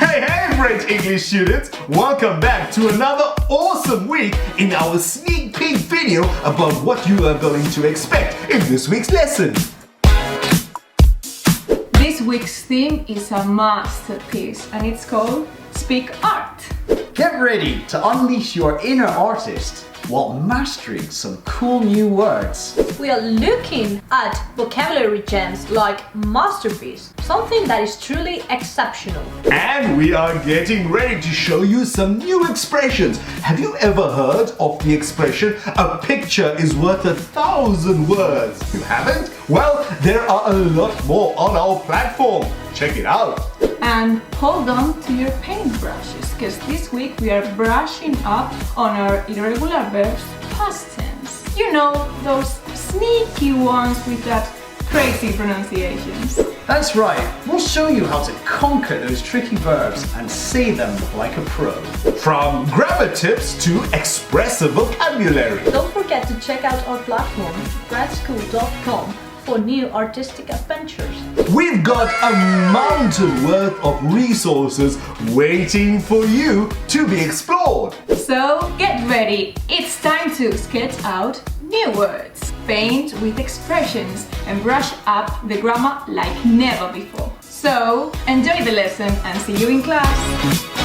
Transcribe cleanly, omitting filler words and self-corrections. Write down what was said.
Hey, Brent English students! Welcome back to another awesome week in our sneak peek video about what you are going to expect in this week's lesson. This week's theme is a masterpiece and it's called Speak Art. Get ready to unleash your inner artist while mastering some cool new words. We are looking at vocabulary gems like masterpiece, something that is truly exceptional. And we are getting ready to show you some new expressions. Have you ever heard of the expression, a picture is worth 1,000 words? You haven't? Well, there are a lot more on our platform. Check it out. And hold on to your paintbrushes, because this week we are brushing up on our irregular verbs past tense. You know, those sneaky ones with that crazy pronunciations. That's right, we'll show you how to conquer those tricky verbs and say them like a pro. From grammar tips to expressive vocabulary. Don't forget to check out our platform, brentschool.com, for new artistic adventures. We've got a mountain worth of resources waiting for you to be explored. So get ready, it's time to sketch out new words, paint with expressions and brush up the grammar like never before. So enjoy the lesson and see you in class!